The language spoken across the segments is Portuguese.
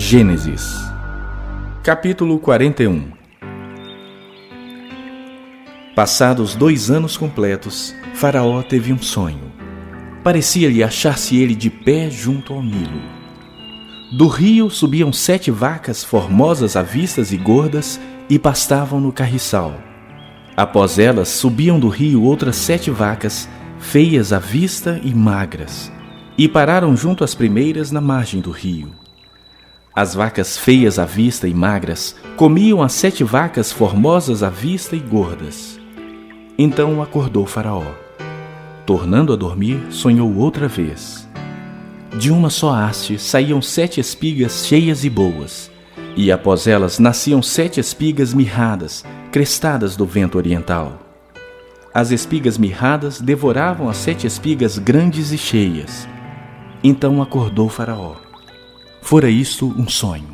Gênesis, capítulo 41. Passados 2 anos completos, Faraó teve um sonho. Parecia-lhe achar-se ele de pé junto ao Nilo. Do rio subiam 7 vacas formosas à vista e gordas e pastavam no carriçal. Após elas subiam do rio outras 7 vacas, feias à vista e magras, e pararam junto às primeiras na margem do rio. As vacas feias à vista e magras comiam as 7 vacas formosas à vista e gordas. Então acordou Faraó. Tornando a dormir, sonhou outra vez. De uma só haste saíam 7 espigas cheias e boas, e após elas nasciam 7 espigas mirradas, crestadas do vento oriental. As espigas mirradas devoravam as 7 espigas grandes e cheias. Então acordou Faraó. Fora isto um sonho.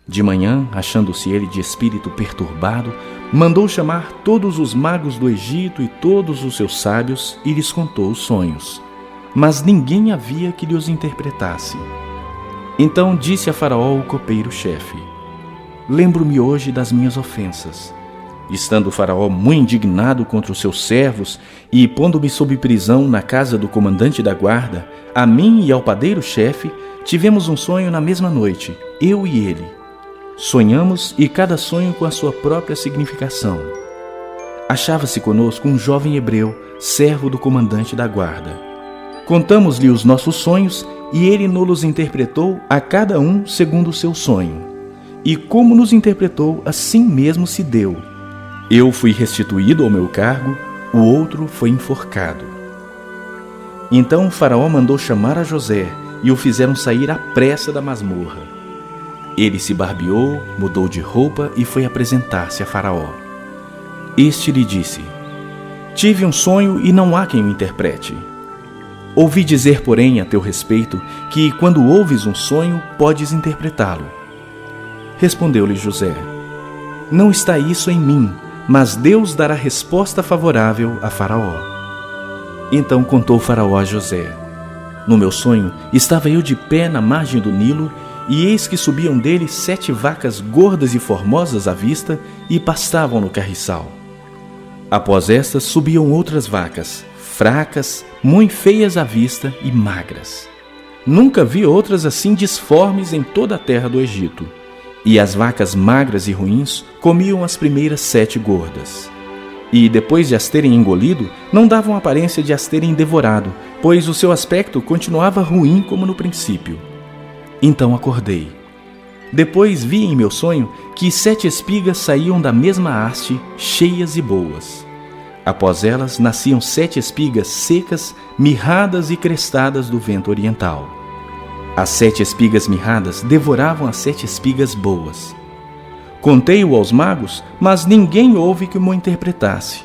De manhã, achando-se ele de espírito perturbado, mandou chamar todos os magos do Egito e todos os seus sábios e lhes contou os sonhos. Mas ninguém havia que lhe os interpretasse. Então disse a Faraó o copeiro-chefe: Lembro-me hoje das minhas ofensas. Estando o Faraó muito indignado contra os seus servos e pondo-me sob prisão na casa do comandante da guarda, a mim e ao padeiro-chefe, tivemos um sonho na mesma noite, eu e ele. Sonhamos e cada sonho com a sua própria significação. Achava-se conosco um jovem hebreu, servo do comandante da guarda. Contamos-lhe os nossos sonhos e ele nos interpretou a cada um segundo o seu sonho. E como nos interpretou, assim mesmo se deu. Eu fui restituído ao meu cargo, o outro foi enforcado. Então o Faraó mandou chamar a José e o fizeram sair à pressa da masmorra. Ele se barbeou, mudou de roupa e foi apresentar-se a Faraó. Este lhe disse: Tive um sonho e não há quem o interprete. Ouvi dizer, porém, a teu respeito, que quando ouves um sonho, podes interpretá-lo. Respondeu-lhe José: Não está isso em mim, mas Deus dará resposta favorável a Faraó. Então contou Faraó a José: No meu sonho, estava eu de pé na margem do Nilo, e eis que subiam dele 7 vacas gordas e formosas à vista e pastavam no carriçal. Após estas subiam outras vacas, fracas, muito feias à vista e magras. Nunca vi outras assim disformes em toda a terra do Egito. E as vacas magras e ruins comiam as primeiras 7 gordas. E depois de as terem engolido, não davam aparência de as terem devorado, pois o seu aspecto continuava ruim como no princípio. Então acordei. Depois vi em meu sonho que 7 espigas saíam da mesma haste, cheias e boas. Após elas nasciam 7 espigas secas, mirradas e crestadas do vento oriental. As 7 espigas mirradas devoravam as 7 espigas boas. Contei-o aos magos, mas ninguém houve que mo interpretasse.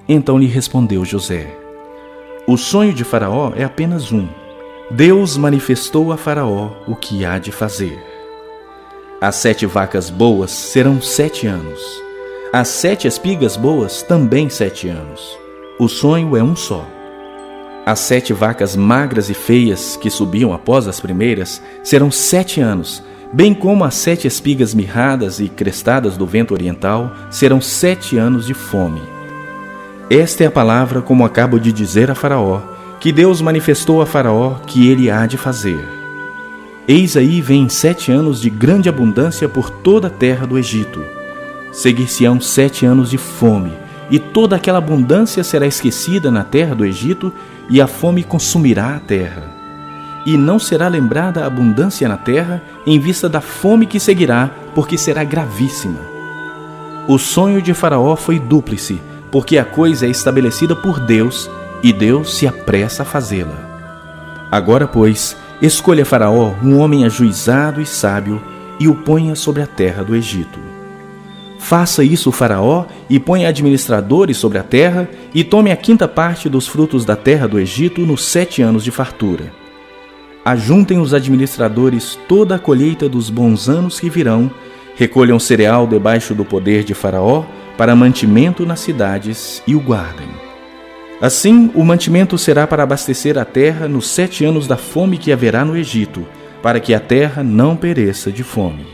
Então lhe respondeu José: O sonho de Faraó é apenas um. Deus manifestou a Faraó o que há de fazer. As 7 vacas boas serão 7 anos. As 7 espigas boas também 7 anos. O sonho é um só. As 7 vacas magras e feias que subiam após as primeiras serão 7 anos, bem como as 7 espigas mirradas e crestadas do vento oriental serão 7 anos de fome. Esta é a palavra como acabo de dizer a Faraó, que Deus manifestou a Faraó que ele há de fazer. Eis aí vem 7 anos de grande abundância por toda a terra do Egito. Seguir-se-ão 7 anos de fome, e toda aquela abundância será esquecida na terra do Egito, e a fome consumirá a terra. E não será lembrada a abundância na terra, em vista da fome que seguirá, porque será gravíssima. O sonho de Faraó foi dúplice, porque a coisa é estabelecida por Deus, e Deus se apressa a fazê-la. Agora, pois, escolha Faraó um homem ajuizado e sábio, e o ponha sobre a terra do Egito. Faça isso o Faraó, e ponha administradores sobre a terra, e tome a 5ª parte dos frutos da terra do Egito nos 7 anos de fartura. Ajuntem os administradores toda a colheita dos bons anos que virão, recolham cereal debaixo do poder de Faraó, para mantimento nas cidades, e o guardem. Assim, o mantimento será para abastecer a terra nos 7 anos da fome que haverá no Egito, para que a terra não pereça de fome.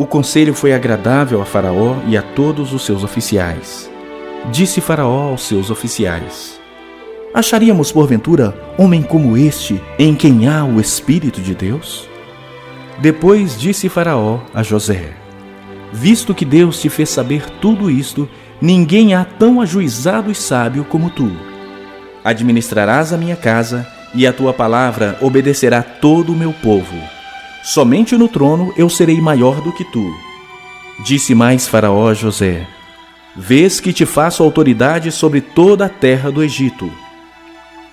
O conselho foi agradável a Faraó e a todos os seus oficiais. Disse Faraó aos seus oficiais: acharíamos porventura homem como este, em quem há o Espírito de Deus? Depois disse Faraó a José: visto que Deus te fez saber tudo isto, ninguém há tão ajuizado e sábio como tu. Administrarás a minha casa, e a tua palavra obedecerá todo o meu povo. Somente no trono eu serei maior do que tu. Disse mais Faraó a José: vês que te faço autoridade sobre toda a terra do Egito.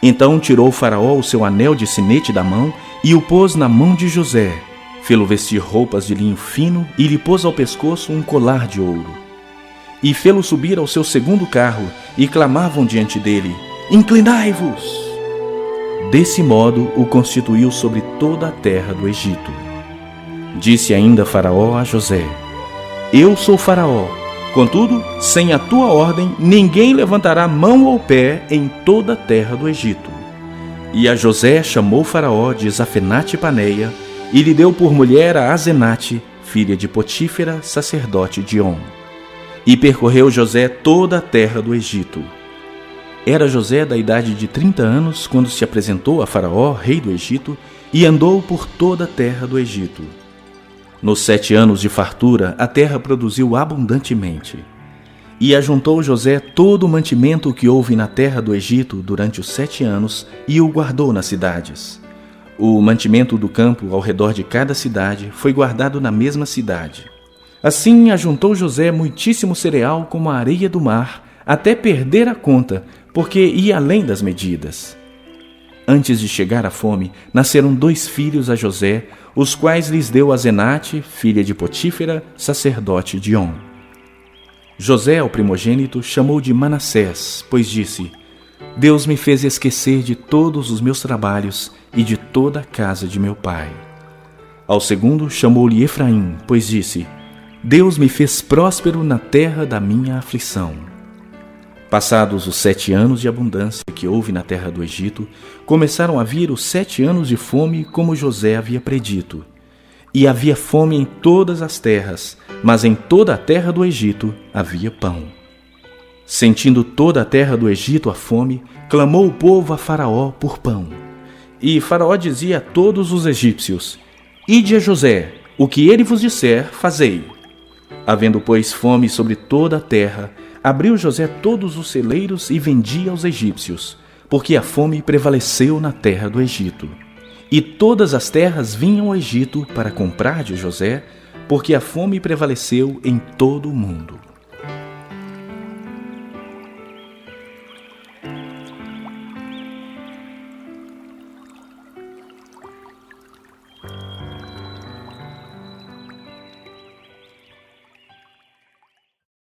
Então tirou Faraó o seu anel de sinete da mão e o pôs na mão de José. Fê-lo vestir roupas de linho fino e lhe pôs ao pescoço um colar de ouro. E fê-lo subir ao seu segundo carro, e clamavam diante dele: inclinai-vos! Desse modo o constituiu sobre toda a terra do Egito. Disse ainda Faraó a José: eu sou Faraó, contudo, sem a tua ordem, ninguém levantará mão ou pé em toda a terra do Egito. E a José chamou Faraó de Zafenate-Paneia, e lhe deu por mulher a Asenate, filha de Potífera, sacerdote de On. E percorreu José toda a terra do Egito. Era José da idade de 30 anos quando se apresentou a Faraó, rei do Egito, e andou por toda a terra do Egito. Nos 7 anos de fartura, a terra produziu abundantemente. E ajuntou José todo o mantimento que houve na terra do Egito durante os 7 anos, e o guardou nas cidades. O mantimento do campo ao redor de cada cidade foi guardado na mesma cidade. Assim ajuntou José muitíssimo cereal como a areia do mar, até perder a conta, porque ia além das medidas. Antes de chegar a fome, nasceram 2 filhos a José, os quais lhes deu Asenate, filha de Potífera, sacerdote de On. José, o primogênito, chamou de Manassés, pois disse: Deus me fez esquecer de todos os meus trabalhos e de toda a casa de meu pai. Ao segundo chamou-lhe Efraim, pois disse: Deus me fez próspero na terra da minha aflição. Passados os 7 anos de abundância que houve na terra do Egito, começaram a vir os 7 anos de fome, como José havia predito. E havia fome em todas as terras, mas em toda a terra do Egito havia pão. Sentindo toda a terra do Egito a fome, clamou o povo a Faraó por pão. E Faraó dizia a todos os egípcios: Ide a José, o que ele vos disser, fazei. Havendo, pois, fome sobre toda a terra, abriu José todos os celeiros e vendia aos egípcios, porque a fome prevaleceu na terra do Egito. E todas as terras vinham ao Egito para comprar de José, porque a fome prevaleceu em todo o mundo.